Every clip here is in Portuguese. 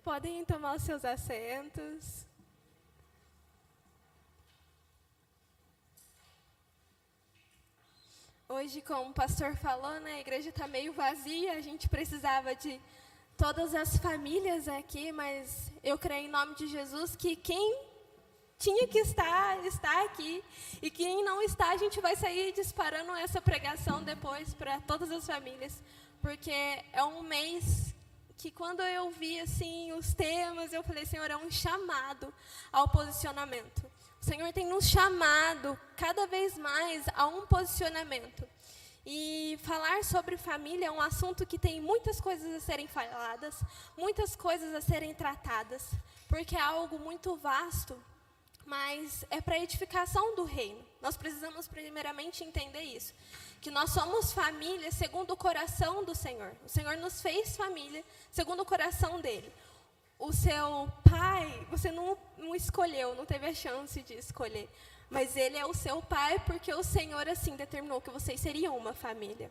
Podem tomar os seus assentos. Hoje, como o pastor falou, né, a igreja está meio vazia, a gente precisava de todas as famílias aqui, mas eu creio em nome de Jesus que quem tinha que estar, está aqui, e quem não está, a gente vai sair disparando essa pregação depois para todas as famílias, porque é um mês que quando eu vi assim os temas, eu falei, Senhor, é um chamado ao posicionamento. O Senhor tem nos chamado cada vez mais a um posicionamento. E falar sobre família é um assunto que tem muitas coisas a serem faladas, muitas coisas a serem tratadas, porque é algo muito vasto, mas é para a edificação do reino. Nós precisamos primeiramente entender isso, que nós somos família segundo o coração do Senhor. O Senhor nos fez família segundo o coração dele. O seu pai, você não escolheu, não teve a chance de escolher. Mas ele é o seu pai porque o Senhor assim determinou que vocês seriam uma família.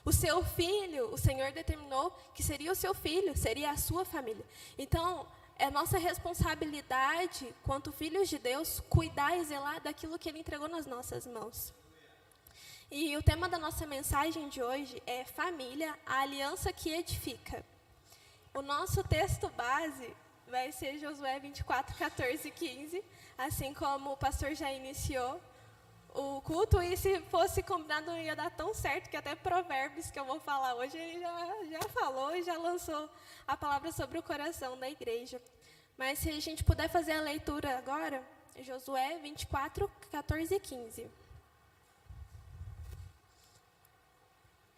O seu filho, o Senhor determinou que seria o seu filho, seria a sua família. Então, é nossa responsabilidade, quanto filhos de Deus, cuidar e zelar daquilo que Ele entregou nas nossas mãos. E o tema da nossa mensagem de hoje é família, a aliança que edifica. O nosso texto base vai ser Josué 24, 14 e 15, assim como o pastor já iniciou o culto, e se fosse combinado não ia dar tão certo, que até Provérbios que eu vou falar hoje, ele já falou e já lançou a palavra sobre o coração da igreja. Mas se a gente puder fazer a leitura agora, Josué 24, 14 e 15.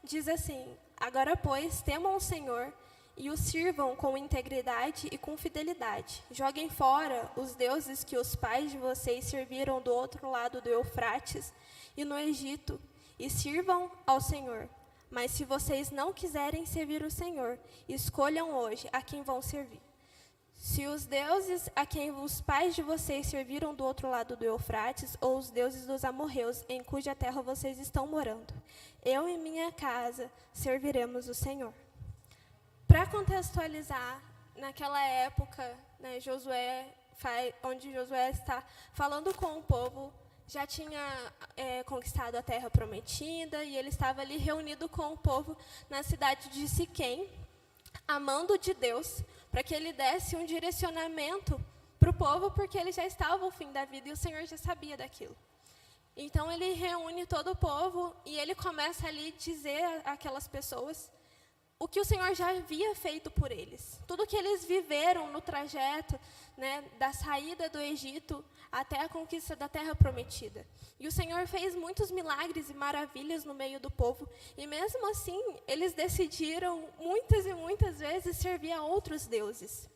Diz assim: agora, pois, temam o Senhor e o sirvam com integridade e com fidelidade. Joguem fora os deuses que os pais de vocês serviram do outro lado do Eufrates e no Egito, e sirvam ao Senhor. Mas se vocês não quiserem servir o Senhor, escolham hoje a quem vão servir. Se os deuses a quem os pais de vocês serviram do outro lado do Eufrates, ou os deuses dos amorreus, em cuja terra vocês estão morando, eu e minha casa serviremos o Senhor. Para contextualizar, naquela época, né, onde Josué está falando com o povo, já tinha conquistado a terra prometida, e ele estava ali reunido com o povo na cidade de Siquém, amando de Deus, para que ele desse um direcionamento para o povo, porque ele já estava ao fim da vida e o Senhor já sabia daquilo. Então ele reúne todo o povo e ele começa ali a dizer àquelas pessoas o que o Senhor já havia feito por eles. Tudo que eles viveram no trajeto, né, da saída do Egito até a conquista da terra prometida. E o Senhor fez muitos milagres e maravilhas no meio do povo. E mesmo assim, eles decidiram muitas e muitas vezes servir a outros deuses.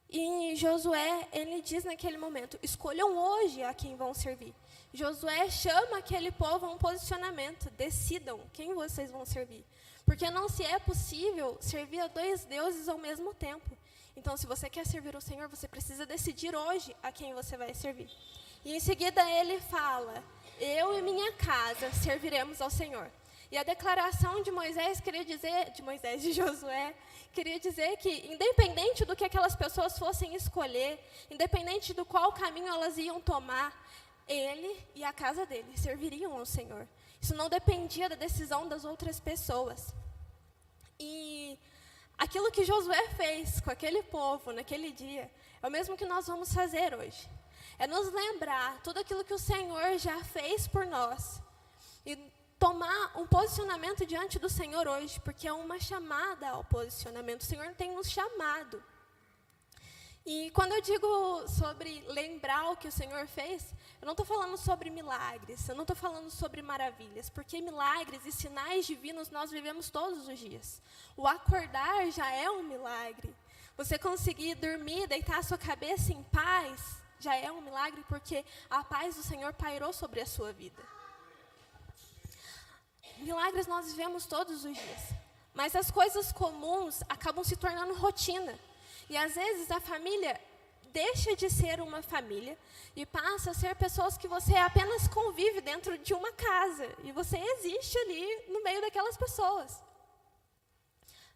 E Josué, ele diz naquele momento, escolham hoje a quem vão servir. Josué chama aquele povo a um posicionamento. Decidam quem vocês vão servir. Porque não se é possível servir a dois deuses ao mesmo tempo. Então, se você quer servir o Senhor, você precisa decidir hoje a quem você vai servir. E em seguida ele fala, eu e minha casa serviremos ao Senhor. E a declaração de Moisés queria dizer, de Josué, queria dizer que independente do que aquelas pessoas fossem escolher, independente do qual caminho elas iam tomar, ele e a casa dele serviriam ao Senhor. Isso não dependia da decisão das outras pessoas. E aquilo que Josué fez com aquele povo naquele dia, é o mesmo que nós vamos fazer hoje. É nos lembrar tudo aquilo que o Senhor já fez por nós. E tomar um posicionamento diante do Senhor hoje, porque é uma chamada ao posicionamento. O Senhor tem nos chamado. E quando eu digo sobre lembrar o que o Senhor fez, eu não estou falando sobre milagres, eu não estou falando sobre maravilhas, porque milagres e sinais divinos nós vivemos todos os dias. O acordar já é um milagre. Você conseguir dormir, deitar a sua cabeça em paz, já é um milagre, porque a paz do Senhor pairou sobre a sua vida. Milagres nós vivemos todos os dias, mas as coisas comuns acabam se tornando rotina. E às vezes a família deixa de ser uma família e passa a ser pessoas que você apenas convive dentro de uma casa. E você existe ali no meio daquelas pessoas.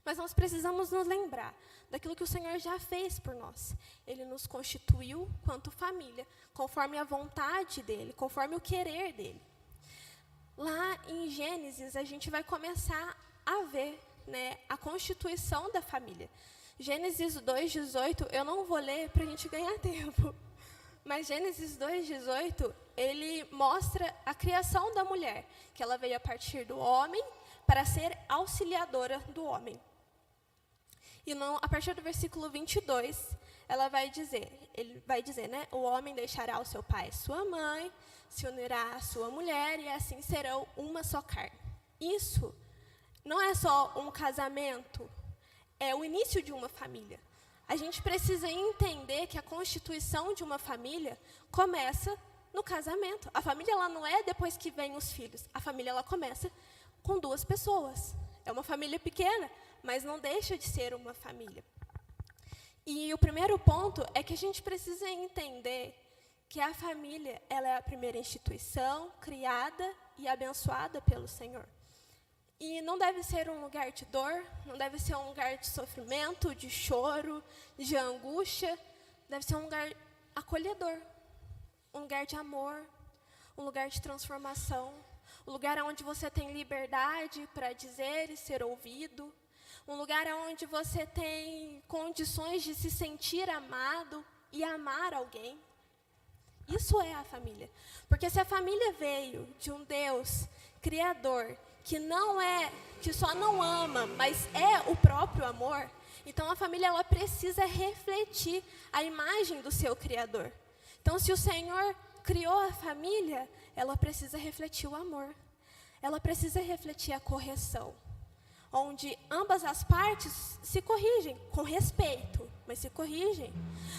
Mas nós precisamos nos lembrar daquilo que o Senhor já fez por nós. Ele nos constituiu quanto família, conforme a vontade dEle, conforme o querer dEle. Lá em Gênesis, a gente vai começar a ver, né, a constituição da família. Gênesis 2:18, eu não vou ler para a gente ganhar tempo. Mas Gênesis 2:18, ele mostra a criação da mulher, que ela veio a partir do homem para ser auxiliadora do homem. E a partir do versículo 22, ele vai dizer, né, o homem deixará o seu pai e sua mãe, se unirá à sua mulher, e assim serão uma só carne. Isso não é só um casamento, é o início de uma família. A gente precisa entender que a constituição de uma família começa no casamento. A família ela não é depois que vem os filhos. A família ela começa com 2 pessoas. É uma família pequena, mas não deixa de ser uma família. E o primeiro ponto é que a gente precisa entender que a família ela é a primeira instituição criada e abençoada pelo Senhor. E não deve ser um lugar de dor, não deve ser um lugar de sofrimento, de choro, de angústia. Deve ser um lugar acolhedor, um lugar de amor, um lugar de transformação, um lugar onde você tem liberdade para dizer e ser ouvido, um lugar onde você tem condições de se sentir amado e amar alguém. Isso é a família. Porque se a família veio de um Deus criador, que só não ama, mas é o próprio amor, então a família ela precisa refletir a imagem do seu Criador. Então, se o Senhor criou a família, ela precisa refletir o amor. Ela precisa refletir a correção, onde ambas as partes se corrigem com respeito, mas se corrigem.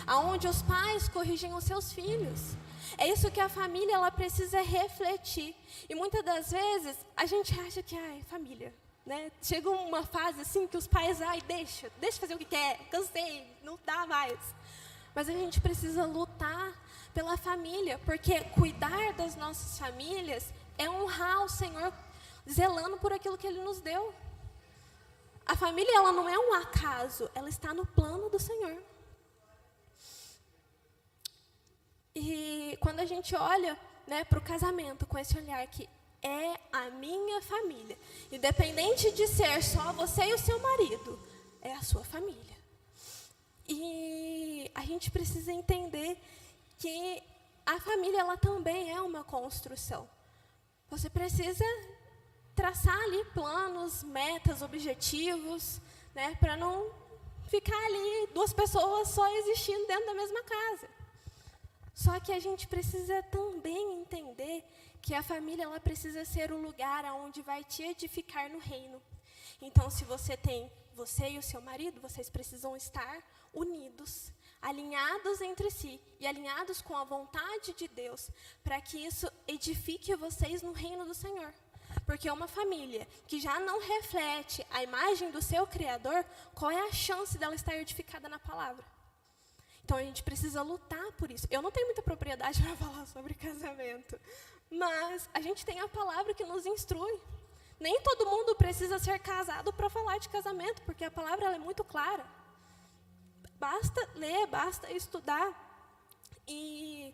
Aonde os pais corrigem os seus filhos. É isso que a família ela precisa refletir. E muitas das vezes a gente acha que família, né? Chega uma fase assim que os pais deixa fazer o que quer, cansei, não dá mais. Mas a gente precisa lutar pela família, porque cuidar das nossas famílias é honrar o Senhor, zelando por aquilo que Ele nos deu. A família ela não é um acaso, ela está no plano do Senhor. E quando a gente olha, né, para o casamento com esse olhar que é a minha família, independente de ser só você e o seu marido, é a sua família. E a gente precisa entender que a família ela também é uma construção. Você precisa traçar ali planos, metas, objetivos, né, para não ficar ali 2 pessoas só existindo dentro da mesma casa. Só que a gente precisa também entender que a família ela precisa ser o lugar onde vai te edificar no reino. Então, se você e o seu marido, vocês precisam estar unidos, alinhados entre si e alinhados com a vontade de Deus, para que isso edifique vocês no reino do Senhor. Porque uma família que já não reflete a imagem do seu Criador, qual é a chance dela estar edificada na palavra? Então, a gente precisa lutar por isso. Eu não tenho muita propriedade para falar sobre casamento, mas a gente tem a palavra que nos instrui. Nem todo mundo precisa ser casado para falar de casamento, porque a palavra ela é muito clara. Basta ler, basta estudar. E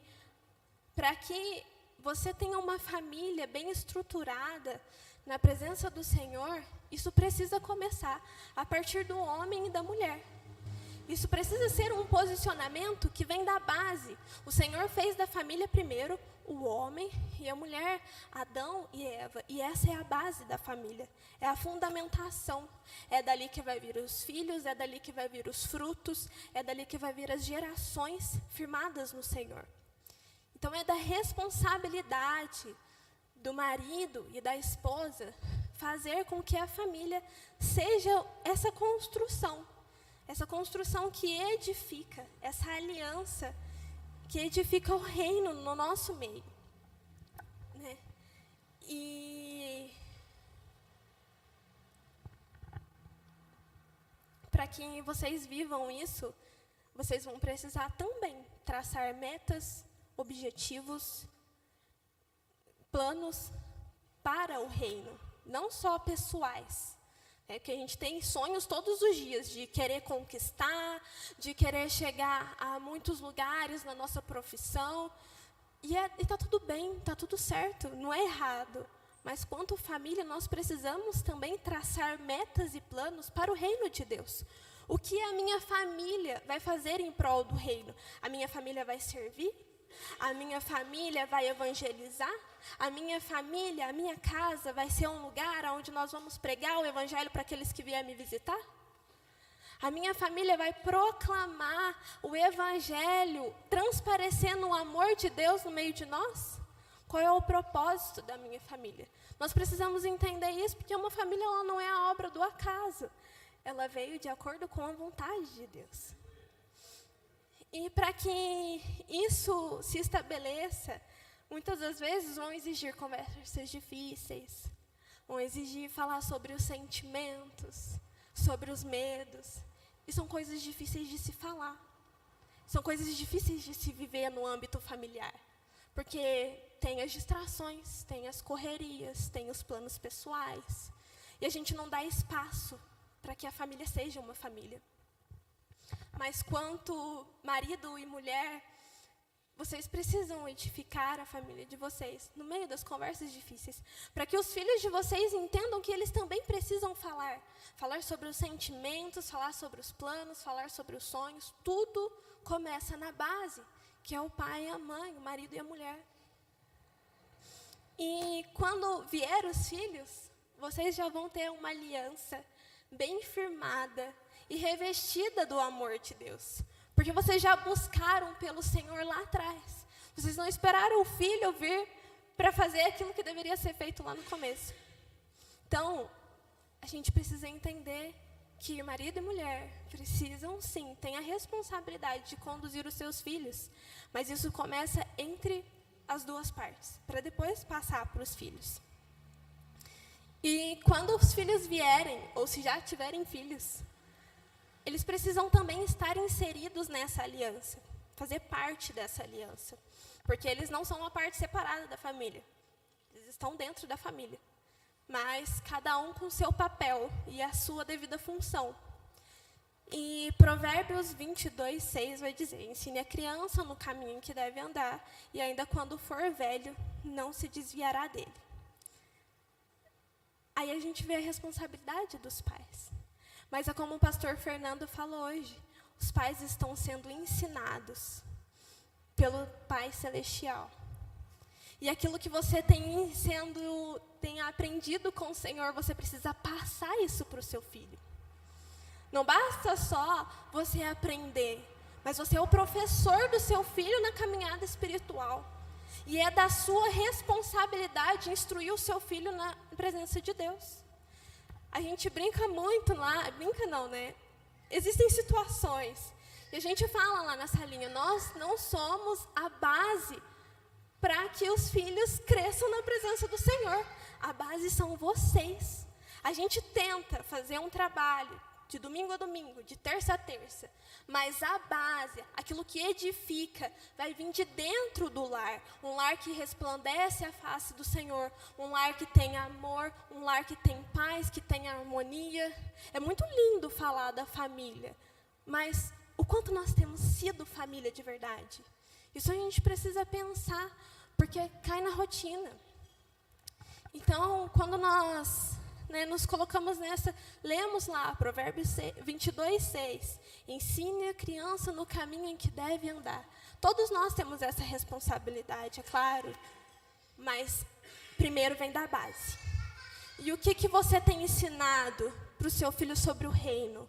para que você tenha uma família bem estruturada na presença do Senhor, isso precisa começar a partir do homem e da mulher. Isso precisa ser um posicionamento que vem da base. O Senhor fez da família primeiro o homem e a mulher, Adão e Eva. E essa é a base da família. É a fundamentação. É dali que vai vir os filhos, é dali que vai vir os frutos, é dali que vai vir as gerações firmadas no Senhor. Então, é da responsabilidade do marido e da esposa fazer com que a família seja essa construção que edifica, essa aliança que edifica o reino no nosso meio, né? E para que vocês vivam isso, vocês vão precisar também traçar metas, objetivos, planos para o reino, não só pessoais, É que a gente tem sonhos todos os dias de querer conquistar, de querer chegar a muitos lugares na nossa profissão. E está tudo bem, está tudo certo, não é errado. Mas quanto família, nós precisamos também traçar metas e planos para o reino de Deus. O que a minha família vai fazer em prol do reino? A minha família vai servir? A minha família vai evangelizar? A minha família, a minha casa vai ser um lugar onde nós vamos pregar o evangelho para aqueles que vierem me visitar? A minha família vai proclamar o evangelho, transparecendo o amor de Deus no meio de nós? Qual é o propósito da minha família? Nós precisamos entender isso, porque uma família ela não é a obra do acaso. Ela veio de acordo com a vontade de Deus. E para que isso se estabeleça, muitas das vezes vão exigir conversas difíceis, vão exigir falar sobre os sentimentos, sobre os medos. E são coisas difíceis de se falar. São coisas difíceis de se viver no âmbito familiar. Porque tem as distrações, tem as correrias, tem os planos pessoais. E a gente não dá espaço para que a família seja uma família. Mas quanto marido e mulher, vocês precisam edificar a família de vocês no meio das conversas difíceis, para que os filhos de vocês entendam que eles também precisam falar sobre os sentimentos, falar sobre os planos, falar sobre os sonhos. Tudo começa na base, que é o pai e a mãe, o marido e a mulher. E quando vier os filhos, vocês já vão ter uma aliança bem firmada e revestida do amor de Deus. Porque vocês já buscaram pelo Senhor lá atrás. Vocês não esperaram o filho vir para fazer aquilo que deveria ser feito lá no começo. Então, a gente precisa entender que marido e mulher precisam, sim, têm a responsabilidade de conduzir os seus filhos. Mas isso começa entre as duas partes, para depois passar para os filhos. E quando os filhos vierem, ou se já tiverem filhos, eles precisam também estar inseridos nessa aliança, fazer parte dessa aliança. Porque eles não são uma parte separada da família. Eles estão dentro da família. Mas cada um com seu papel e a sua devida função. E Provérbios 22:6 vai dizer: ensine a criança no caminho em que deve andar, e ainda quando for velho, não se desviará dele. Aí a gente vê a responsabilidade dos pais. Mas é como o pastor Fernando falou hoje, os pais estão sendo ensinados pelo Pai Celestial. E aquilo que você tem aprendido com o Senhor, você precisa passar isso para o seu filho. Não basta só você aprender, mas você é o professor do seu filho na caminhada espiritual. E é da sua responsabilidade instruir o seu filho na presença de Deus. A gente brinca muito lá, brinca não, né? Existem situações, e a gente fala lá na salinha, nós não somos a base para que os filhos cresçam na presença do Senhor. A base são vocês. A gente tenta fazer um trabalho de domingo a domingo, de terça a terça, mas a base, aquilo que edifica, vai vir de dentro do lar. Um lar que resplandece a face do Senhor, um lar que tem amor, um lar que tem paz, que tem harmonia. É muito lindo falar da família, mas o quanto nós temos sido família de verdade? Isso a gente precisa pensar, porque cai na rotina. Então, quando nós nos colocamos nessa, lemos lá, Provérbios 22:6, ensine a criança no caminho em que deve andar. Todos nós temos essa responsabilidade, é claro, mas primeiro vem da base. E o que você tem ensinado para o seu filho sobre o reino?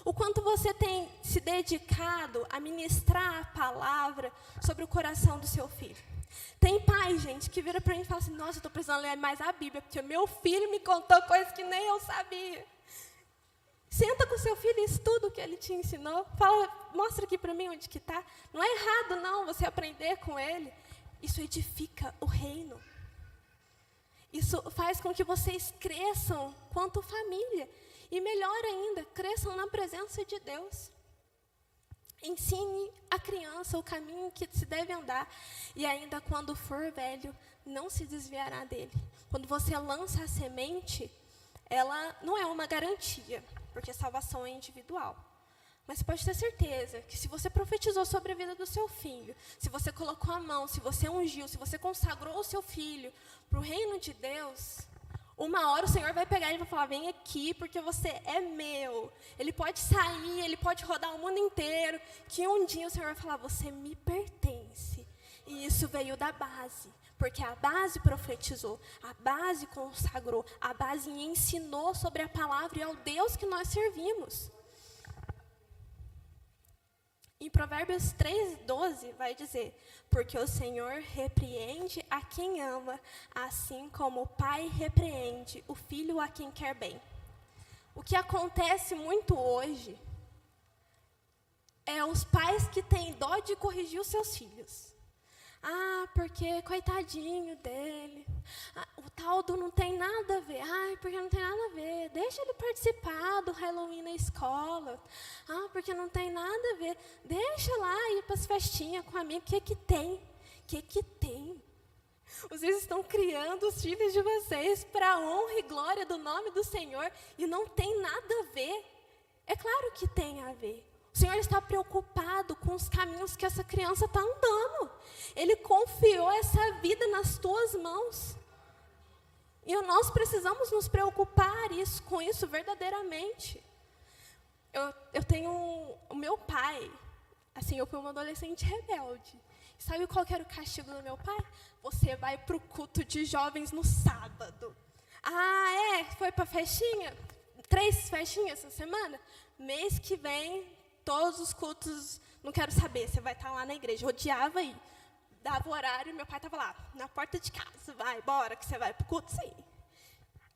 O quanto você tem se dedicado a ministrar a palavra sobre o coração do seu filho? Tem pai, gente, que vira para mim e fala assim, nossa, eu estou precisando ler mais a Bíblia, porque meu filho me contou coisas que nem eu sabia. Senta com seu filho e estuda o que ele te ensinou. Fala, mostra aqui para mim onde que está. Não é errado, não, você aprender com ele. Isso edifica o reino. Isso faz com que vocês cresçam quanto família. E melhor ainda, cresçam na presença de Deus. Ensine a criança o caminho que se deve andar. E ainda quando for velho, não se desviará dele. Quando você lança a semente, ela não é uma garantia, porque a salvação é individual. Mas você pode ter certeza que se você profetizou sobre a vida do seu filho, se você colocou a mão, se você ungiu, se você consagrou o seu filho para o reino de Deus, uma hora o Senhor vai pegar e vai falar, vem aqui porque você é meu. Ele pode sair, ele pode rodar o mundo inteiro, que um dia o Senhor vai falar, você me pertence. E isso veio da base, porque a base profetizou, a base consagrou, a base ensinou sobre a palavra e ao Deus que nós servimos. Em Provérbios 3:12 vai dizer, porque o Senhor repreende a quem ama, assim como o pai repreende o filho a quem quer bem. O que acontece muito hoje é os pais que têm dó de corrigir os seus filhos. Ah, porque coitadinho dele. Ah, o tal do não tem nada a ver. Ah, porque não tem nada a ver. Deixa ele participar do Halloween na escola. Ah, porque não tem nada a ver. Deixa lá ir para as festinhas com amigos. O que tem? O que tem? Vocês estão criando os filhos de vocês para a honra e glória do nome do Senhor e não tem nada a ver. É claro que tem a ver. O Senhor está preocupado com os caminhos que essa criança está andando. Ele confiou essa vida nas tuas mãos. E nós precisamos nos preocupar com isso verdadeiramente. Eu tenho o meu pai, assim, eu fui uma adolescente rebelde. Sabe qual que era o castigo do meu pai? Você vai para o culto de jovens no sábado. Ah, é? Foi para festinha? 3 festinhas essa semana? Mês que vem, todos os cultos, não quero saber, você vai estar lá na igreja. Eu odiava ir. Dava o horário e meu pai estava lá, na porta de casa. Vai, bora, que você vai para o culto, sim.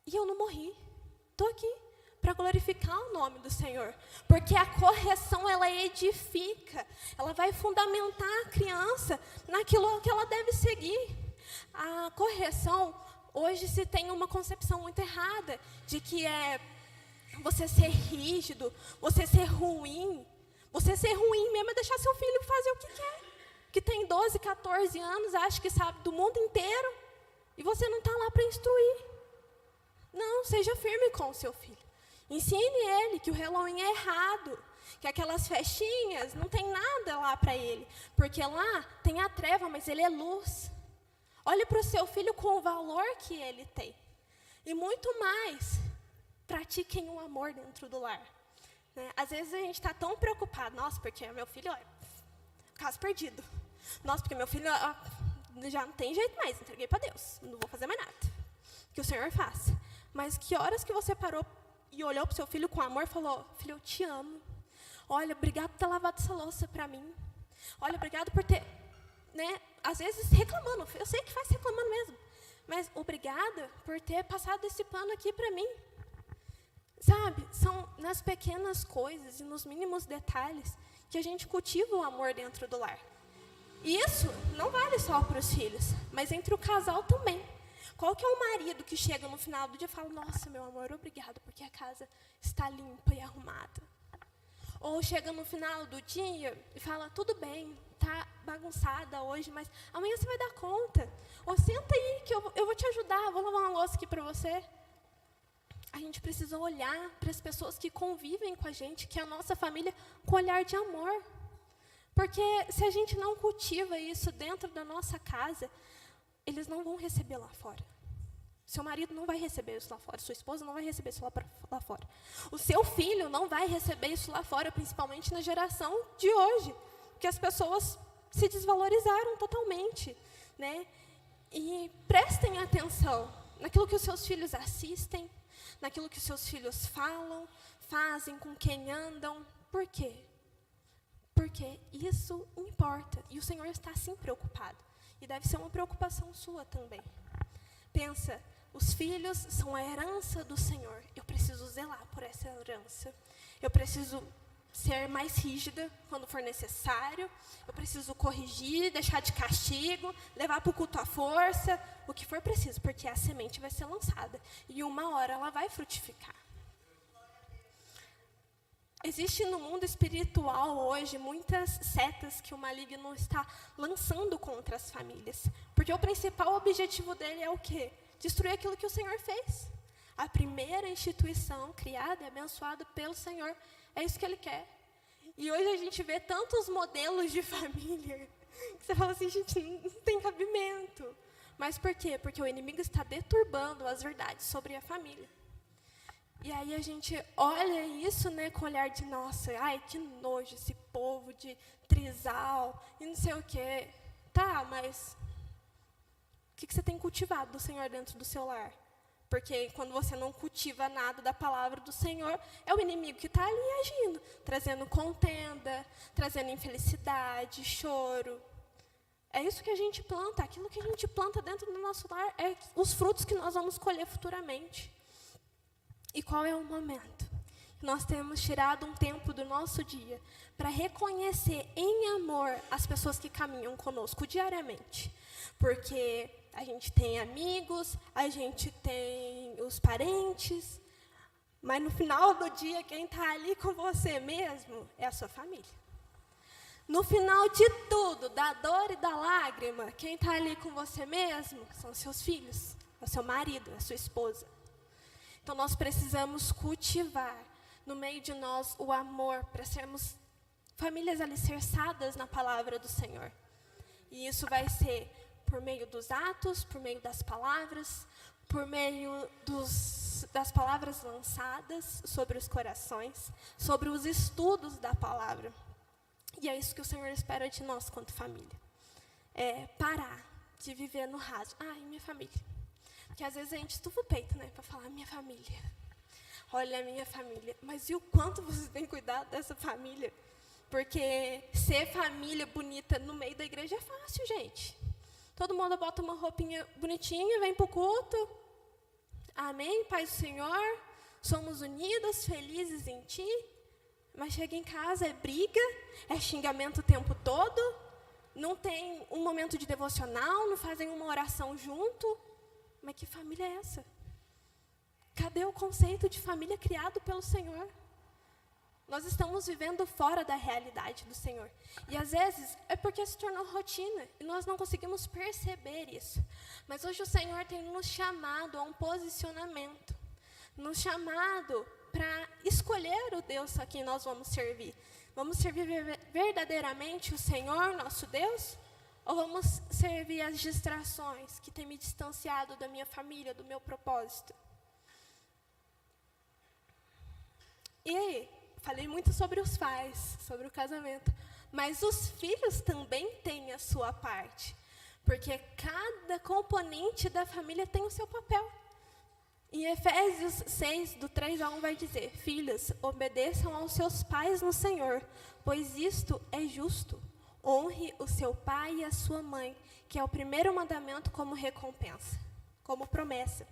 E eu não morri. Estou aqui para glorificar o nome do Senhor. Porque a correção, ela edifica. Ela vai fundamentar a criança naquilo que ela deve seguir. A correção, hoje se tem uma concepção muito errada de que é você ser rígido, você ser ruim. Você ser ruim mesmo é deixar seu filho fazer o que quer. Que tem 12, 14 anos, acha que sabe do mundo inteiro, e você não está lá para instruir. Não, seja firme com o seu filho. Ensine ele que o Halloween é errado, que aquelas festinhas não tem nada lá para ele, porque lá tem a treva, mas ele é luz. Olhe para o seu filho com o valor que ele tem. E muito mais, pratiquem o amor dentro do lar. Né? Às vezes a gente está tão preocupado, nossa, porque meu filho, olha, caso perdido. Nossa, porque meu filho já não tem jeito mais, entreguei para Deus, não vou fazer mais nada. Que o Senhor faça. Mas que horas que você parou e olhou para o seu filho com amor e falou, filho, eu te amo. Olha, obrigado por ter lavado essa louça para mim. Olha, obrigado por ter, né, às vezes reclamando, eu sei que faz reclamando mesmo, mas obrigada por ter passado esse pano aqui para mim. Sabe, são nas pequenas coisas e nos mínimos detalhes que a gente cultiva o amor dentro do lar. E isso não vale só para os filhos, mas entre o casal também. Qual que é o marido que chega no final do dia e fala, nossa, meu amor, obrigado, porque a casa está limpa e arrumada. Ou chega no final do dia e fala, tudo bem, está bagunçada hoje, mas amanhã você vai dar conta. Ou senta aí que eu vou te ajudar, vou lavar uma louça aqui para você. A gente precisa olhar para as pessoas que convivem com a gente, que é a nossa família, com olhar de amor. Porque se a gente não cultiva isso dentro da nossa casa, eles não vão receber lá fora. Seu marido não vai receber isso lá fora, sua esposa não vai receber isso lá fora. O seu filho não vai receber isso lá fora, principalmente na geração de hoje, porque as pessoas se desvalorizaram totalmente, né? E prestem atenção naquilo que os seus filhos assistem, naquilo que os seus filhos falam, fazem, com quem andam. Por quê? Porque isso importa. E o Senhor está, sim, preocupado. E deve ser uma preocupação sua também. Pensa, os filhos são a herança do Senhor. Eu preciso zelar por essa herança. Eu preciso ser mais rígida quando for necessário. Eu preciso corrigir, deixar de castigo, levar para o culto à força, o que for preciso, porque a semente vai ser lançada. E uma hora ela vai frutificar. Existe no mundo espiritual hoje muitas setas que o maligno está lançando contra as famílias. Porque o principal objetivo dele é o quê? Destruir aquilo que o Senhor fez. A primeira instituição criada e abençoada pelo Senhor. É isso que Ele quer. E hoje a gente vê tantos modelos de família que você fala assim, gente, não tem cabimento. Mas por quê? Porque o inimigo está deturbando as verdades sobre a família. E aí a gente olha isso, né, com o olhar de, nossa, ai, que nojo esse povo de trisal e não sei o quê. Tá, mas o que você tem cultivado do Senhor dentro do seu lar? Porque quando você não cultiva nada da palavra do Senhor, é o inimigo que está ali agindo, trazendo contenda, trazendo infelicidade, choro. É isso que a gente planta, aquilo que a gente planta dentro do nosso lar é os frutos que nós vamos colher futuramente. E qual é o momento? Nós temos tirado um tempo do nosso dia para reconhecer em amor as pessoas que caminham conosco diariamente. Porque a gente tem amigos, a gente tem os parentes, mas no final do dia, quem está ali com você mesmo é a sua família. No final de tudo, da dor e da lágrima, quem está ali com você mesmo são seus filhos, é o seu marido, é a sua esposa. Então, nós precisamos cultivar no meio de nós o amor para sermos famílias alicerçadas na palavra do Senhor. E isso vai ser por meio dos atos, por meio das palavras, por meio das palavras lançadas sobre os corações, sobre os estudos da palavra. E é isso que o Senhor espera de nós, quanto família. É parar de viver no raso. Ai, minha família. Porque às vezes a gente estufa o peito, né, para falar, minha família. Olha a minha família. Mas e o quanto você tem cuidado dessa família? Porque ser família bonita no meio da igreja é fácil, gente. Todo mundo bota uma roupinha bonitinha, vem para o culto. Amém, Pai do Senhor. Somos unidos, felizes em Ti. Mas chega em casa, é briga, é xingamento o tempo todo. Não tem um momento de devocional, não fazem uma oração junto. Mas que família é essa? Cadê o conceito de família criado pelo Senhor? Nós estamos vivendo fora da realidade do Senhor. E às vezes é porque se tornou rotina e nós não conseguimos perceber isso. Mas hoje o Senhor tem nos chamado a um posicionamento, nos chamado para escolher o Deus a quem nós vamos servir. Vamos servir verdadeiramente o Senhor, nosso Deus? Ou vamos servir as distrações que têm me distanciado da minha família, do meu propósito? E aí, falei muito sobre os pais, sobre o casamento, mas os filhos também têm a sua parte, porque cada componente da família tem o seu papel. Em Efésios 6, do 3 a 1, vai dizer, filhos, obedeçam aos seus pais no Senhor, pois isto é justo. Honre o seu pai e a sua mãe, que é o primeiro mandamento como recompensa, como promessa,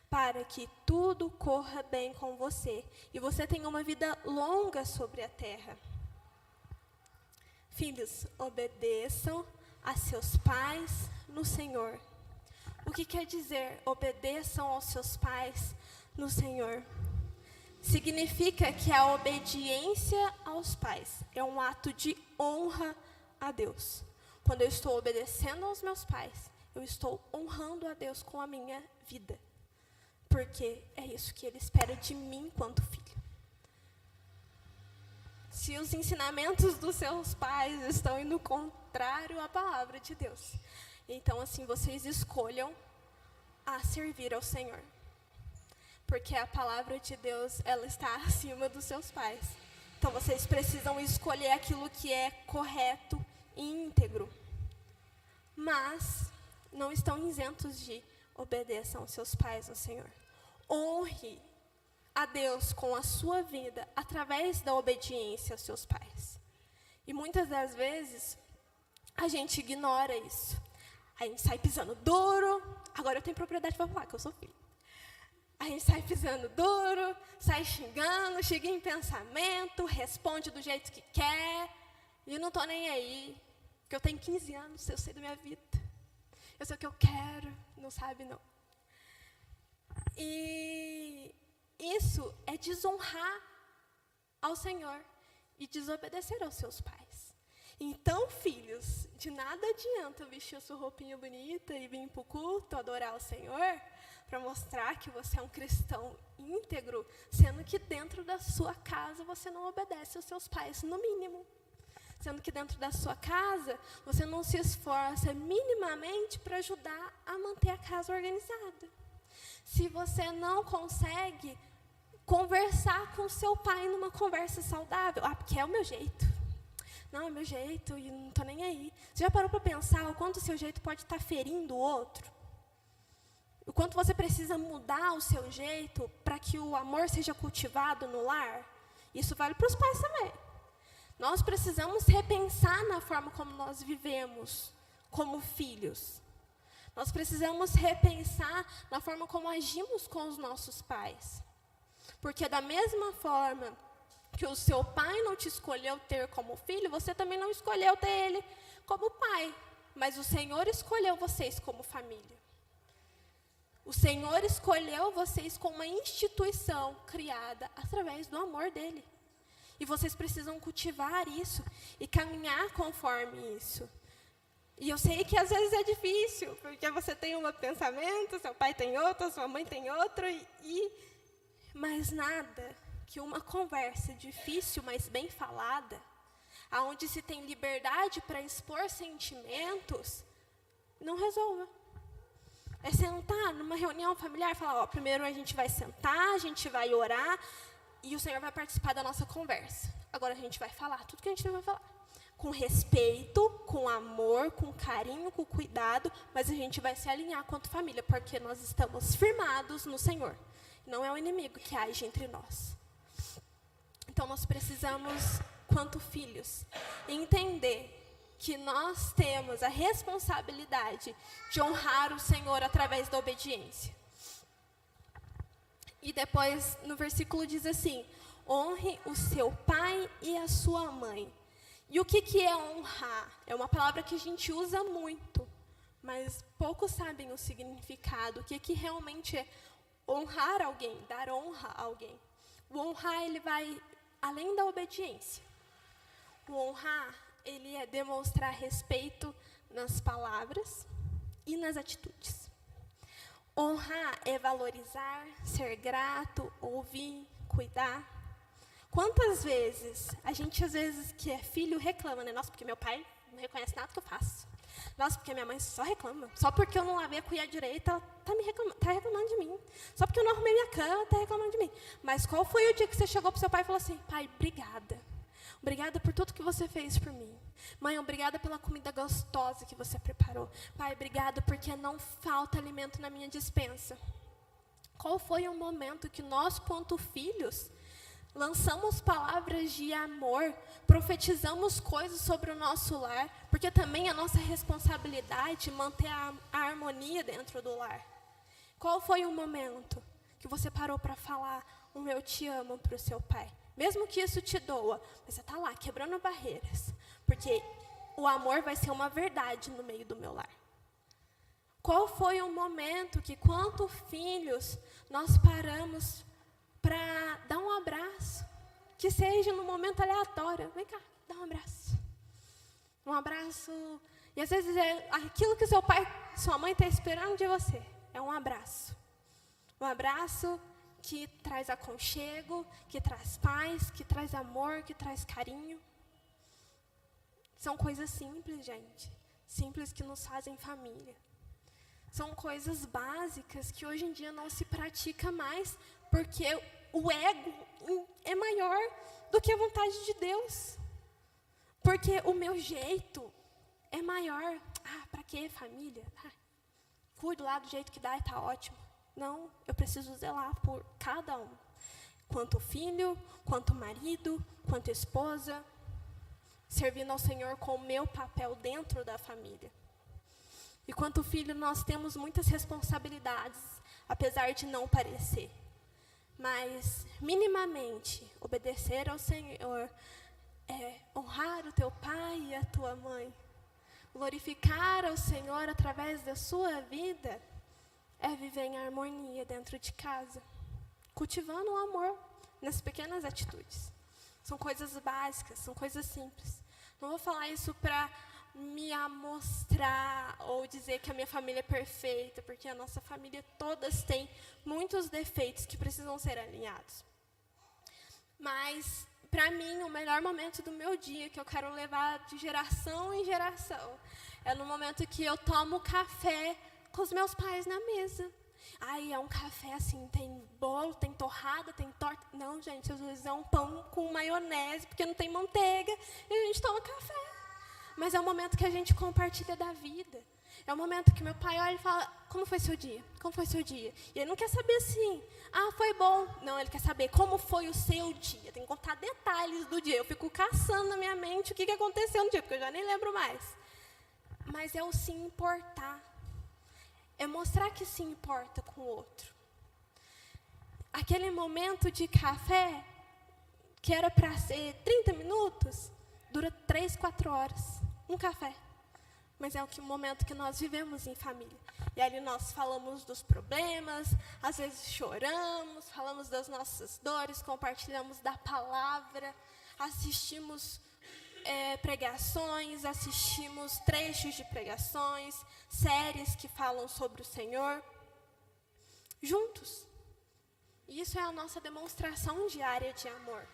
para que tudo corra bem com você e você tenha uma vida longa sobre a terra. Filhos, obedeçam a seus pais no Senhor. O que quer dizer obedeçam aos seus pais no Senhor? Significa que a obediência aos pais é um ato de honra a Deus. Quando eu estou obedecendo aos meus pais, eu estou honrando a Deus com a minha vida. Porque é isso que Ele espera de mim enquanto filho. Se os ensinamentos dos seus pais estão indo contrário à palavra de Deus, então assim, vocês escolham a servir ao Senhor. Porque a palavra de Deus, ela está acima dos seus pais. Então vocês precisam escolher aquilo que é correto e íntegro. Mas não estão isentos de obedecer aos seus pais, ao Senhor. Honre a Deus com a sua vida através da obediência aos seus pais. E muitas das vezes a gente ignora isso. A gente sai pisando duro. Agora eu tenho propriedade para falar que eu sou filho. A gente sai pisando duro, sai xingando, chega em pensamento, responde do jeito que quer. E eu não estou nem aí, porque eu tenho 15 anos, eu sei da minha vida. Eu sei o que eu quero, não sabe não. E isso é desonrar ao Senhor e desobedecer aos seus pais. Então, filhos, de nada adianta vestir a sua roupinha bonita e vir para o culto, adorar o Senhor, para mostrar que você é um cristão íntegro, sendo que dentro da sua casa você não obedece aos seus pais, no mínimo. Sendo que dentro da sua casa, você não se esforça minimamente para ajudar a manter a casa organizada. Se você não consegue conversar com seu pai numa conversa saudável, porque é o meu jeito. Não, é o meu jeito e não estou nem aí. Você já parou para pensar o quanto o seu jeito pode estar ferindo o outro? O quanto você precisa mudar o seu jeito para que o amor seja cultivado no lar? Isso vale para os pais também. Nós precisamos repensar na forma como nós vivemos como filhos. Nós precisamos repensar na forma como agimos com os nossos pais. Porque da mesma forma que o seu pai não te escolheu ter como filho, você também não escolheu ter ele como pai. Mas o Senhor escolheu vocês como família. O Senhor escolheu vocês como uma instituição criada através do amor dele. E vocês precisam cultivar isso e caminhar conforme isso. E eu sei que às vezes é difícil, porque você tem um pensamento, seu pai tem outro, sua mãe tem outro, mas nada que uma conversa difícil, mas bem falada, aonde se tem liberdade para expor sentimentos, não resolva. É sentar numa reunião familiar e falar, primeiro a gente vai sentar, a gente vai orar, e o Senhor vai participar da nossa conversa. Agora a gente vai falar tudo que a gente vai falar. Com respeito, com amor, com carinho, com cuidado, mas a gente vai se alinhar quanto família, porque nós estamos firmados no Senhor. Não é o inimigo que age entre nós. Então nós precisamos, quanto filhos, entender que nós temos a responsabilidade de honrar o Senhor através da obediência. E depois, no versículo diz assim, honre o seu pai e a sua mãe. E o que é honrar? É uma palavra que a gente usa muito, mas poucos sabem o significado. O que realmente é honrar alguém, dar honra a alguém. O honrar, ele vai além da obediência. O honrar, ele é demonstrar respeito nas palavras e nas atitudes. Honrar é valorizar, ser grato, ouvir, cuidar. Quantas vezes, a gente às vezes que é filho reclama, né? Nossa, porque meu pai não reconhece nada que eu faço. Nossa, porque minha mãe só reclama. Só porque eu não lavei a cuia direita, ela tá reclamando de mim. Só porque eu não arrumei minha cama, ela tá reclamando de mim. Mas qual foi o dia que você chegou pro seu pai e falou assim, pai, obrigada. Obrigada por tudo que você fez por mim. Mãe, obrigada pela comida gostosa que você preparou. Pai, obrigada porque não falta alimento na minha despensa. Qual foi o momento que nós, quanto filhos, lançamos palavras de amor, profetizamos coisas sobre o nosso lar, porque também é nossa responsabilidade manter a harmonia dentro do lar. Qual foi o momento que você parou para falar um eu te amo para o seu pai? Mesmo que isso te doa, mas você está lá quebrando barreiras, porque o amor vai ser uma verdade no meio do meu lar. Qual foi o momento que, quanto filhos, nós paramos para dar um abraço, que seja num momento aleatório. Vem cá, dá um abraço. Um abraço, e às vezes é aquilo que seu pai, sua mãe está esperando de você. É um abraço. Um abraço que traz aconchego, que traz paz, que traz amor, que traz carinho. São coisas simples, gente. Simples que nos fazem família. São coisas básicas que hoje em dia não se pratica mais, porque o ego é maior do que a vontade de Deus. Porque o meu jeito é maior. Para quê, família? Cuido lá do jeito que dá e está ótimo. Não, eu preciso zelar por cada um. Quanto filho, quanto marido, quanto esposa. Servindo ao Senhor com o meu papel dentro da família. E quanto filho, nós temos muitas responsabilidades, apesar de não parecer. Mas, minimamente, obedecer ao Senhor é honrar o teu pai e a tua mãe. Glorificar ao Senhor através da sua vida é viver em harmonia dentro de casa. Cultivando o amor nas pequenas atitudes. São coisas básicas, são coisas simples. Não vou falar isso para me amostrar ou dizer que a minha família é perfeita, porque a nossa família todas têm muitos defeitos que precisam ser alinhados. Mas, para mim, o melhor momento do meu dia, que eu quero levar de geração em geração, é no momento que eu tomo café com os meus pais na mesa. Aí é um café assim, tem bolo, tem torrada, tem torta. Não, gente, às vezes é um pão com maionese, porque não tem manteiga, e a gente toma café. Mas é o momento que a gente compartilha da vida. É o momento que meu pai olha e fala, como foi seu dia? Como foi seu dia? E ele não quer saber assim, foi bom. Não, ele quer saber como foi o seu dia. Tem que contar detalhes do dia. Eu fico caçando na minha mente o que aconteceu no dia, porque eu já nem lembro mais. Mas é o se importar. É mostrar que se importa com o outro. Aquele momento de café, que era para ser 30 minutos, dura 3, 4 horas. Um café. Mas é o momento que nós vivemos em família. E ali nós falamos dos problemas, às vezes choramos, falamos das nossas dores, compartilhamos da palavra, assistimos pregações, assistimos trechos de pregações, séries que falam sobre o Senhor, juntos. E isso é a nossa demonstração diária de amor,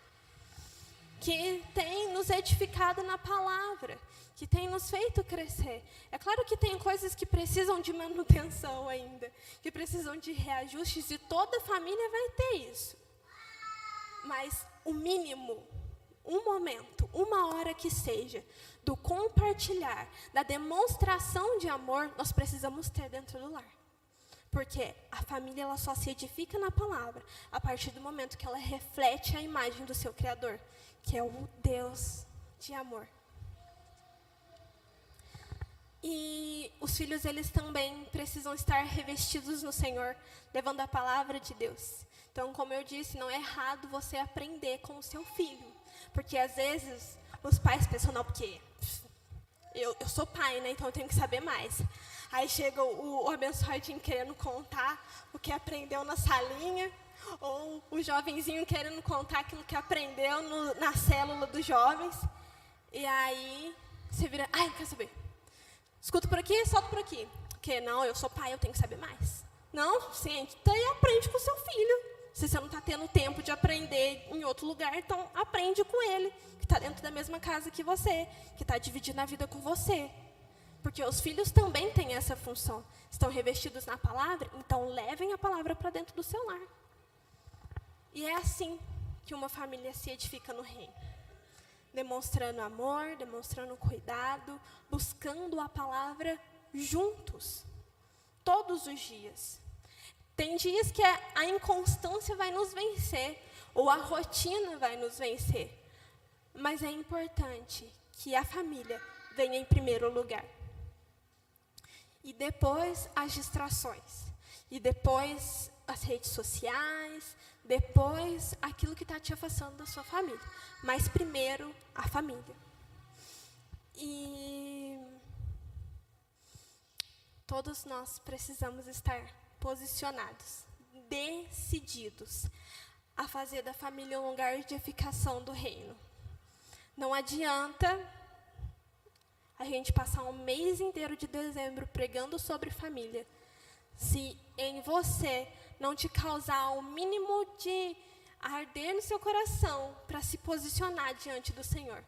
que tem nos edificado na palavra, que tem nos feito crescer. É claro que tem coisas que precisam de manutenção ainda, que precisam de reajustes, e toda família vai ter isso. Mas o mínimo, um momento, uma hora que seja, do compartilhar, da demonstração de amor, nós precisamos ter dentro do lar. Porque a família ela só se edifica na palavra a partir do momento que ela reflete a imagem do seu Criador, que é o Deus de amor. E os filhos, eles também precisam estar revestidos no Senhor, levando a palavra de Deus. Então, como eu disse, não é errado você aprender com o seu filho. Porque, às vezes, os pais pensam, não, porque eu sou pai, né, então eu tenho que saber mais. Aí chega o abençoadinho querendo contar o que aprendeu na salinha, ou o jovenzinho querendo contar aquilo que aprendeu na célula dos jovens. E aí, você vira, não quer saber. Escuta por aqui, solta por aqui. Porque, não, eu sou pai, eu tenho que saber mais. Não, senta e aprende com o seu filho. Se você não está tendo tempo de aprender em outro lugar, então aprende com ele, que está dentro da mesma casa que você, que está dividindo a vida com você. Porque os filhos também têm essa função. Estão revestidos na palavra, então levem a palavra para dentro do seu lar. E é assim que uma família se edifica no reino. Demonstrando amor, demonstrando cuidado, buscando a palavra juntos, todos os dias. Tem dias que a inconstância vai nos vencer, ou a rotina vai nos vencer. Mas é importante que a família venha em primeiro lugar. E depois as distrações. E depois as redes sociais. Depois aquilo que está te afastando da sua família. Mas primeiro a família. E todos nós precisamos estar posicionados, decididos a fazer da família um lugar de edificação do reino. Não adianta a gente passar um mês inteiro de dezembro pregando sobre família, se em você não te causar o mínimo de arder no seu coração para se posicionar diante do Senhor.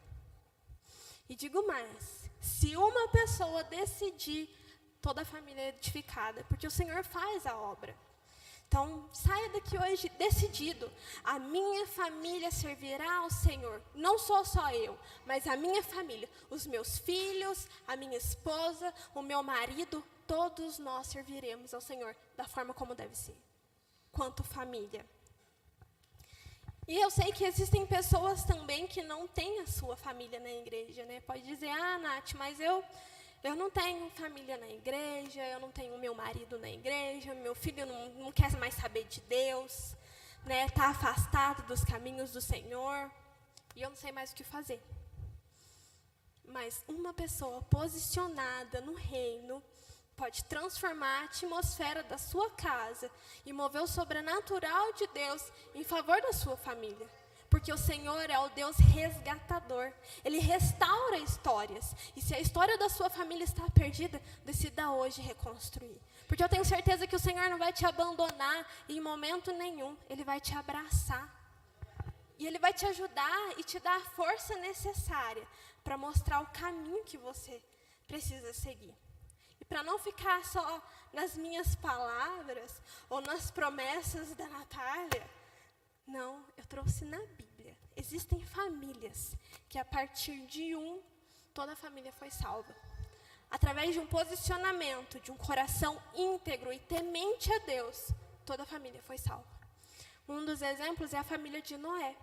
E digo mais, se uma pessoa decidir, toda a família é edificada, porque o Senhor faz a obra. Então, saia daqui hoje decidido, a minha família servirá ao Senhor. Não sou só eu, mas a minha família, os meus filhos, a minha esposa, o meu marido, todos nós serviremos ao Senhor da forma como deve ser, quanto família. E eu sei que existem pessoas também que não têm a sua família na igreja, né? Pode dizer, Nath, mas eu não tenho família na igreja, eu não tenho meu marido na igreja, meu filho não quer mais saber de Deus, né? Está afastado dos caminhos do Senhor, e eu não sei mais o que fazer. Mas uma pessoa posicionada no reino pode transformar a atmosfera da sua casa e mover o sobrenatural de Deus em favor da sua família. porque o Senhor é o Deus resgatador. Ele restaura histórias. E se a história da sua família está perdida, decida hoje reconstruir. Porque eu tenho certeza que o Senhor não vai te abandonar em momento nenhum. Ele vai te abraçar. E Ele vai te ajudar e te dar a força necessária para mostrar o caminho que você precisa seguir. E para não ficar só nas minhas palavras ou nas promessas da Natália, não, eu trouxe na Bíblia. Existem famílias que a partir de toda a família foi salva. Através de um posicionamento, de um coração íntegro e temente a Deus, toda a família foi salva. Um dos exemplos é a família de Noé.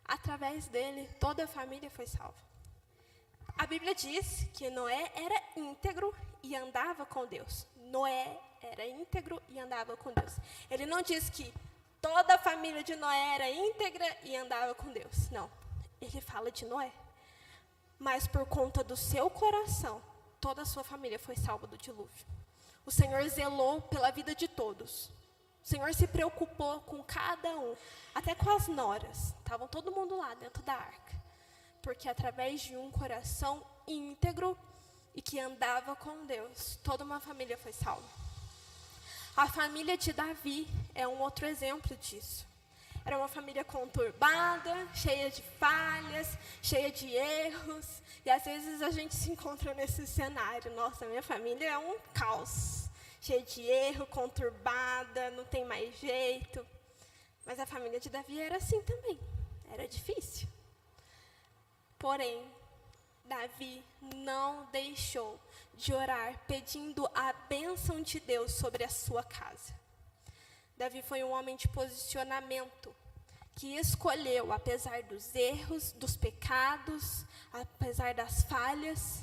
Através dele, toda a família foi salva. A Bíblia diz que Noé era íntegro e andava com Deus. Noé era íntegro e andava com Deus. Ele não diz que toda a família de Noé era íntegra e andava com Deus. Não, ele fala de Noé. Mas por conta do seu coração, toda a sua família foi salva do dilúvio. O Senhor zelou pela vida de todos. O Senhor se preocupou com cada um, até com as noras. Estavam todo mundo lá dentro da arca. Porque através de um coração íntegro e que andava com Deus, toda uma família foi salva. A família de Davi é um outro exemplo disso. Era uma família conturbada, cheia de falhas, cheia de erros. E às vezes a gente se encontra nesse cenário. Nossa, minha família é um caos. Cheia de erro, conturbada, não tem mais jeito. Mas a família de Davi era assim também. Era difícil. Porém, Davi não deixou de orar pedindo a bênção de Deus sobre a sua casa. Davi foi um homem de posicionamento, que escolheu, apesar dos erros, dos pecados, apesar das falhas,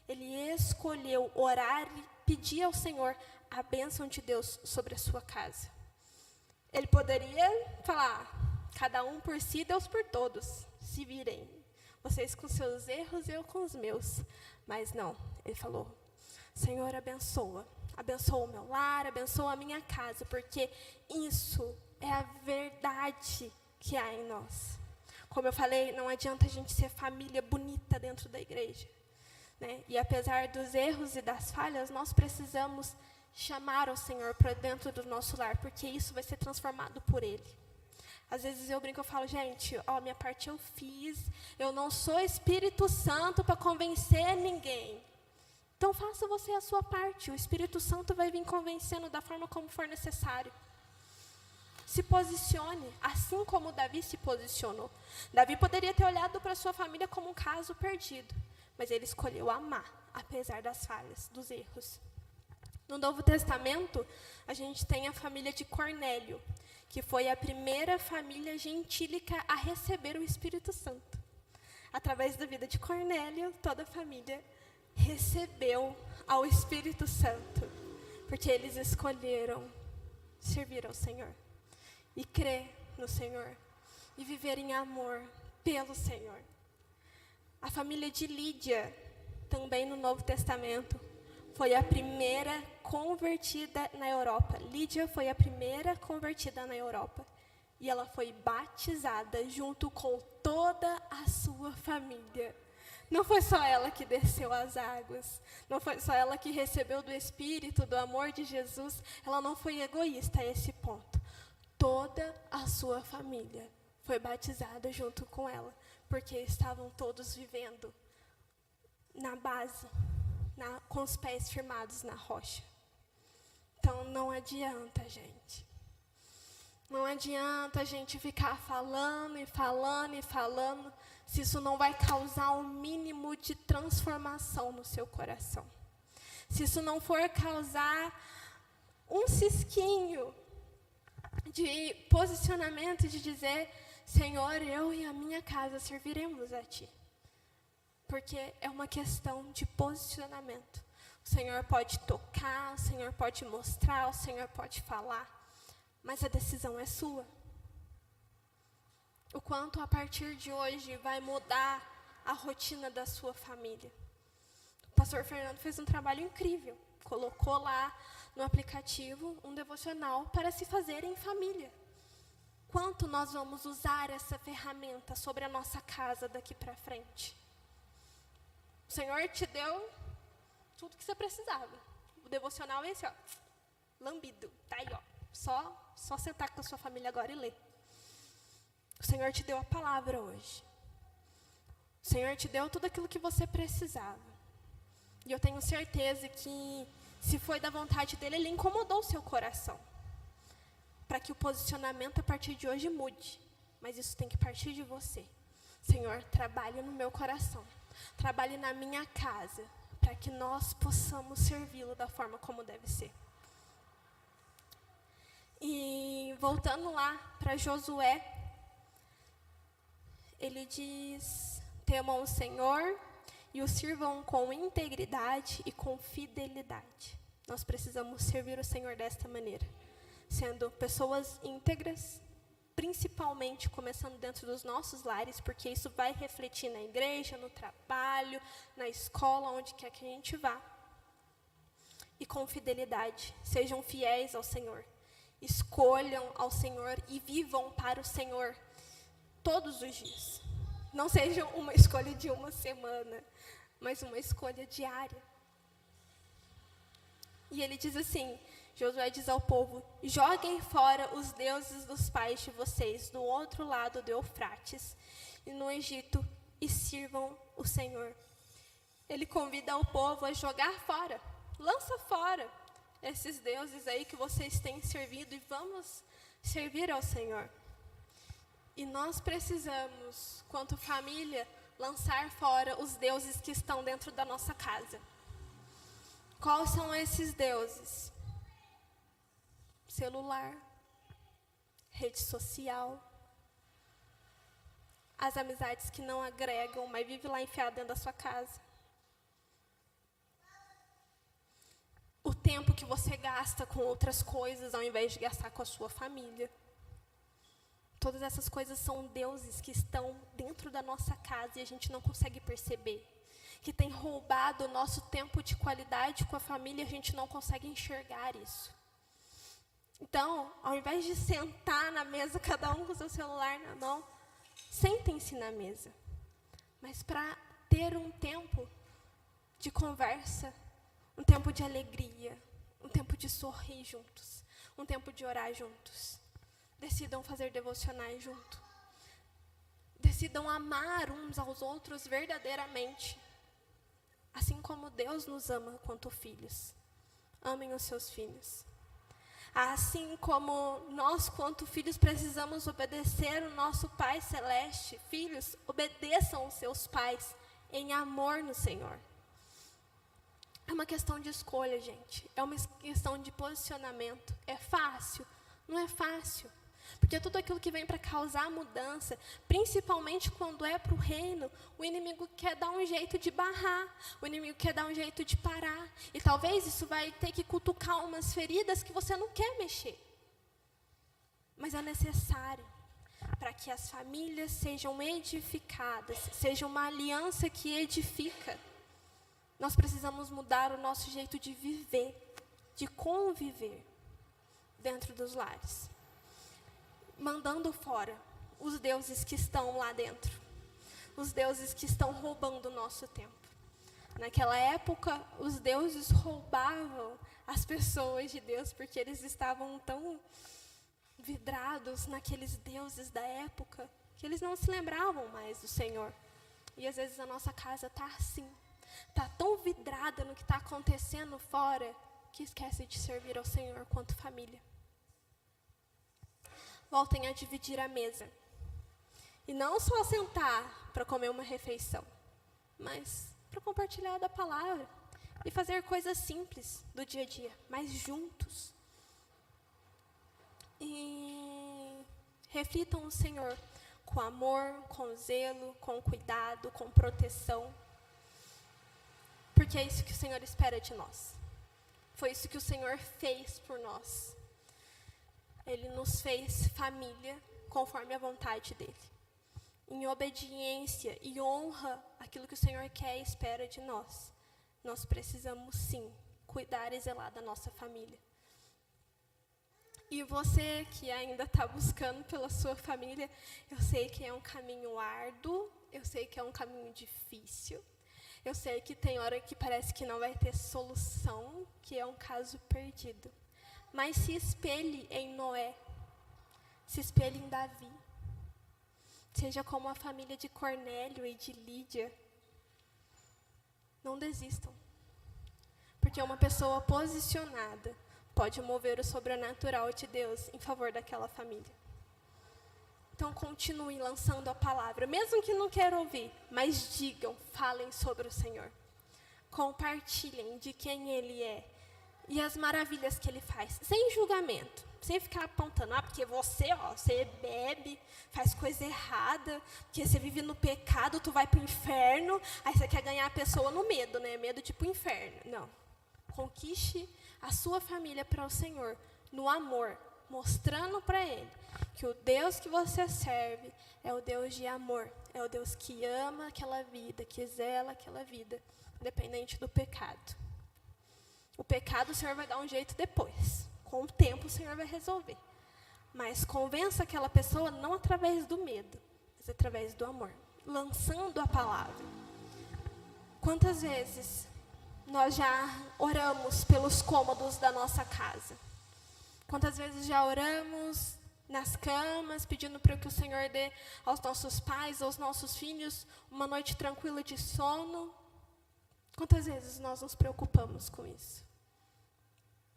ele escolheu orar e pedir ao Senhor a bênção de Deus sobre a sua casa. Ele poderia falar, cada um por si, Deus por todos, se virem. Vocês com seus erros, eu com os meus. Mas não, ele falou, Senhor, abençoa o meu lar, abençoa a minha casa, porque isso é a verdade que há em nós. Como eu falei, não adianta a gente ser família bonita dentro da igreja, né? E apesar dos erros e das falhas, nós precisamos chamar o Senhor para dentro do nosso lar, porque isso vai ser transformado por Ele. Às vezes eu brinco, eu falo, gente, minha parte eu fiz, eu não sou Espírito Santo para convencer ninguém. Então faça você a sua parte, o Espírito Santo vai vir convencendo da forma como for necessário. Se posicione, assim como Davi se posicionou. Davi poderia ter olhado para sua família como um caso perdido, mas ele escolheu amar, apesar das falhas, dos erros. No Novo Testamento, a gente tem a família de Cornélio, que foi a primeira família gentílica a receber o Espírito Santo. Através da vida de Cornélio, toda a família recebeu ao Espírito Santo, porque eles escolheram servir ao Senhor, e crer no Senhor, e viver em amor pelo Senhor. A família de Lídia, também no Novo Testamento, foi a primeira convertida na Europa. Lídia foi a primeira convertida na Europa. E ela foi batizada junto com toda a sua família. Não foi só ela que desceu as águas. Não foi só ela que recebeu do Espírito, do amor de Jesus. Ela não foi egoísta a esse ponto. Toda a sua família foi batizada junto com ela. Porque estavam todos vivendo na base, com os pés firmados na rocha. Então, não adianta, gente. Não adianta a gente ficar falando e falando e falando, se isso não vai causar um mínimo de transformação no seu coração. Se isso não for causar um cisquinho de posicionamento, de dizer, Senhor, eu e a minha casa serviremos a Ti. Porque é uma questão de posicionamento. O Senhor pode tocar, o Senhor pode mostrar, o Senhor pode falar, mas a decisão é sua. O quanto a partir de hoje vai mudar a rotina da sua família. O pastor Fernando fez um trabalho incrível. Colocou lá no aplicativo um devocional para se fazer em família. quanto nós vamos usar essa ferramenta sobre a nossa casa daqui para frente. O Senhor te deu tudo que você precisava. O devocional é esse, ó, lambido, tá aí, ó. Só sentar com a sua família agora e ler. O Senhor te deu a palavra hoje. O Senhor te deu tudo aquilo que você precisava. E eu tenho certeza que, se foi da vontade dele, ele incomodou o seu coração. Para que o posicionamento a partir de hoje mude. Mas isso tem que partir de você. Senhor, trabalhe no meu coração. Trabalhe na minha casa. Para que nós possamos servi-lo da forma como deve ser. E voltando lá para Josué, ele diz: temam o Senhor e o sirvam com integridade e com fidelidade. Nós precisamos servir o Senhor desta maneira, sendo pessoas íntegras, principalmente começando dentro dos nossos lares, porque isso vai refletir na igreja, no trabalho, na escola, onde quer que a gente vá. E com fidelidade, sejam fiéis ao Senhor. Escolham ao Senhor e vivam para o Senhor todos os dias. Não seja uma escolha de uma semana, mas uma escolha diária. E ele diz assim, Josué diz ao povo: joguem fora os deuses dos pais de vocês do outro lado do Eufrates e no Egito e sirvam o Senhor. Ele convida o povo a jogar fora, lança fora esses deuses aí que vocês têm servido e vamos servir ao Senhor. E nós precisamos, quanto família, lançar fora os deuses que estão dentro da nossa casa. Quais são esses deuses? Celular, rede social, as amizades que não agregam, mas vive lá enfiado dentro da sua casa. O tempo que você gasta com outras coisas, ao invés de gastar com a sua família. Todas essas coisas são deuses que estão dentro da nossa casa e a gente não consegue perceber. Que tem roubado o nosso tempo de qualidade com a família e a gente não consegue enxergar isso. Então, ao invés de sentar na mesa, cada um com o seu celular na mão, sentem-se na mesa. Mas para ter um tempo de conversa, um tempo de alegria, um tempo de sorrir juntos, um tempo de orar juntos. Decidam fazer devocionais junto. Decidam amar uns aos outros verdadeiramente. Assim como Deus nos ama quanto filhos. Amem os seus filhos. Assim como nós, quanto filhos, precisamos obedecer o nosso Pai Celeste. Filhos, obedeçam os seus pais em amor no Senhor. É uma questão de escolha, gente. É uma questão de posicionamento. É fácil? Não é fácil. Porque tudo aquilo que vem para causar mudança, principalmente quando é para o reino, o inimigo quer dar um jeito de barrar, o inimigo quer dar um jeito de parar. E talvez isso vai ter que cutucar umas feridas que você não quer mexer. Mas é necessário para que as famílias sejam edificadas, seja uma aliança que edifica. Nós precisamos mudar o nosso jeito de viver, de conviver dentro dos lares. Mandando fora os deuses que estão lá dentro. Os deuses que estão roubando o nosso tempo. Naquela época, os deuses roubavam as pessoas de Deus, porque eles estavam tão vidrados naqueles deuses da época, que eles não se lembravam mais do Senhor. E às vezes a nossa casa está assim. Está tão vidrada no que está acontecendo fora, que esquece de servir ao Senhor quanto família. Voltem a dividir a mesa. E não só sentar para comer uma refeição, mas para compartilhar da palavra e fazer coisas simples do dia a dia, mas juntos. E reflitam o Senhor com amor, com zelo, com cuidado, com proteção. Porque é isso que o Senhor espera de nós. Foi isso que o Senhor fez por nós. Ele nos fez família conforme a vontade dele. Em obediência e honra aquilo que o Senhor quer e espera de nós. Nós precisamos sim cuidar e zelar da nossa família. E você que ainda está buscando pela sua família, eu sei que é um caminho árduo, eu sei que é um caminho difícil, eu sei que tem hora que parece que não vai ter solução, que é um caso perdido. Mas se espelhe em Noé, se espelhe em Davi. Seja como a família de Cornélio e de Lídia. Não desistam. Porque uma pessoa posicionada pode mover o sobrenatural de Deus em favor daquela família. Então, continue lançando a palavra, mesmo que não queiram ouvir, mas digam, falem sobre o Senhor. Compartilhem de quem Ele é e as maravilhas que Ele faz, sem julgamento, sem ficar apontando, porque você bebe, faz coisa errada, porque você vive no pecado, tu vai para o inferno, aí você quer ganhar a pessoa no medo, né? Medo de ir para o inferno. Não. Conquiste a sua família para o Senhor, no amor, mostrando para Ele que o Deus que você serve é o Deus de amor, é o Deus que ama aquela vida, que zela aquela vida, independente do pecado. O pecado o Senhor vai dar um jeito depois, com o tempo o Senhor vai resolver. Mas convença aquela pessoa não através do medo, mas através do amor, lançando a palavra. Quantas vezes nós já oramos pelos cômodos da nossa casa? Quantas vezes já oramos nas camas, pedindo para que o Senhor dê aos nossos pais, aos nossos filhos, uma noite tranquila de sono? Quantas vezes nós nos preocupamos com isso?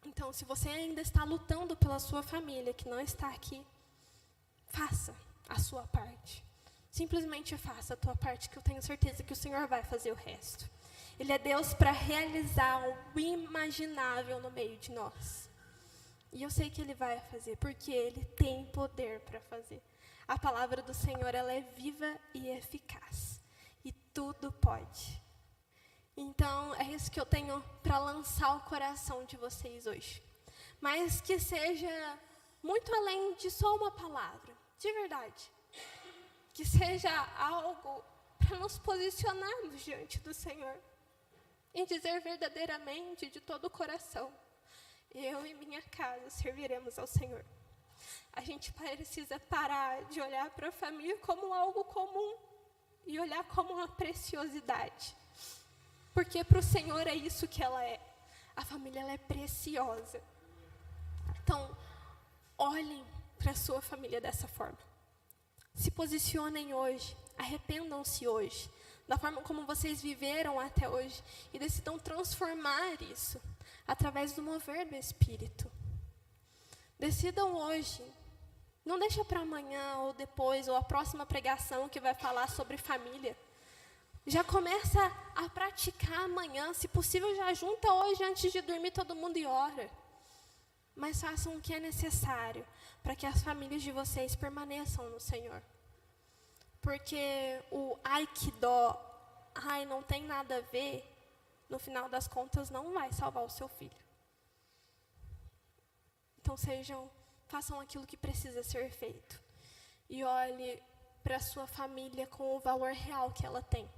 Então, se você ainda está lutando pela sua família, que não está aqui, faça a sua parte. Simplesmente faça a tua parte, que eu tenho certeza que o Senhor vai fazer o resto. Ele é Deus para realizar o imaginável no meio de nós. E eu sei que Ele vai fazer, porque Ele tem poder para fazer. A palavra do Senhor, ela é viva e eficaz. E tudo pode. Então, é isso que eu tenho para lançar o coração de vocês hoje. Mas que seja muito além de só uma palavra, de verdade. Que seja algo para nos posicionarmos diante do Senhor. E dizer verdadeiramente, de todo o coração, eu e minha casa serviremos ao Senhor. A gente precisa parar de olhar para a família como algo comum e olhar como uma preciosidade. Porque para o Senhor é isso que ela é. A família, ela é preciosa. Então, olhem para a sua família dessa forma. Se posicionem hoje, arrependam-se hoje, da forma como vocês viveram até hoje, e decidam transformar isso através do mover do Espírito. Decidam hoje, não deixa para amanhã ou depois, ou a próxima pregação que vai falar sobre família. Já começa a praticar amanhã, se possível já junta hoje antes de dormir todo mundo e ora. Mas façam o que é necessário para que as famílias de vocês permaneçam no Senhor. Porque o ai que dó, ai não tem nada a ver, no final das contas não vai salvar o seu filho. Então façam aquilo que precisa ser feito. E olhe para a sua família com o valor real que ela tem.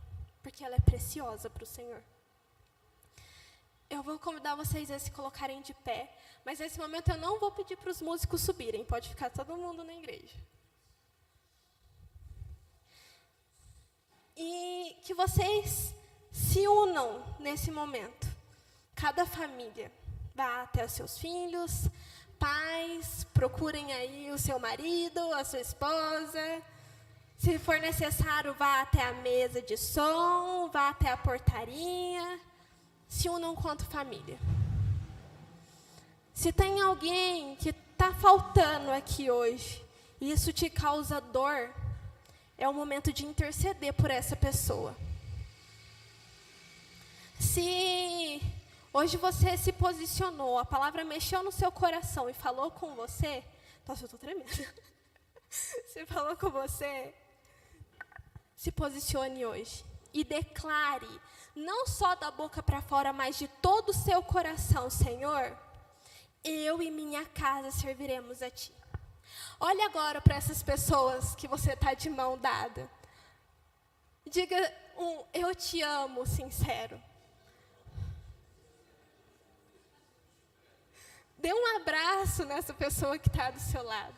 Porque ela é preciosa para o Senhor. Eu vou convidar vocês a se colocarem de pé, mas nesse momento eu não vou pedir para os músicos subirem, pode ficar todo mundo na igreja. E que vocês se unam nesse momento. Cada família vá até os seus filhos, pais, procurem aí o seu marido, a sua esposa. Se for necessário, vá até a mesa de som, vá até a portaria. Se unam quanto família. Se tem alguém que está faltando aqui hoje, e isso te causa dor, é o momento de interceder por essa pessoa. Se hoje você se posicionou, a palavra mexeu no seu coração e falou com você, nossa, eu estou tremendo. Se falou com você, se posicione hoje e declare, não só da boca para fora, mas de todo o seu coração, Senhor, eu e minha casa serviremos a Ti. Olhe agora para essas pessoas que você está de mão dada. Diga eu te amo, sincero. Dê um abraço nessa pessoa que está do seu lado.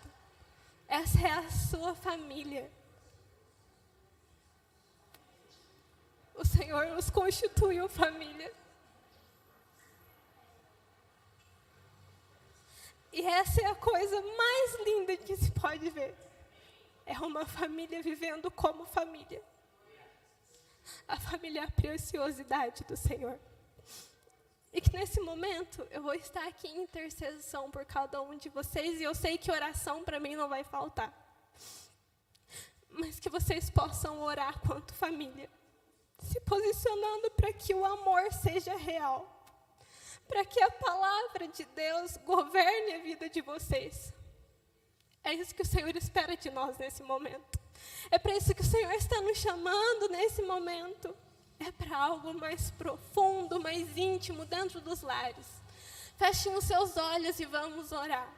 Essa é a sua família. O Senhor nos constituiu família. E essa é a coisa mais linda que se pode ver. É uma família vivendo como família. A família é a preciosidade do Senhor. E que nesse momento eu vou estar aqui em intercessão por cada um de vocês. E eu sei que oração para mim não vai faltar. Mas que vocês possam orar quanto família. Se posicionando para que o amor seja real. Para que a palavra de Deus governe a vida de vocês. É isso que o Senhor espera de nós nesse momento. É para isso que o Senhor está nos chamando nesse momento. É para algo mais profundo, mais íntimo, dentro dos lares. Fechem os seus olhos e vamos orar.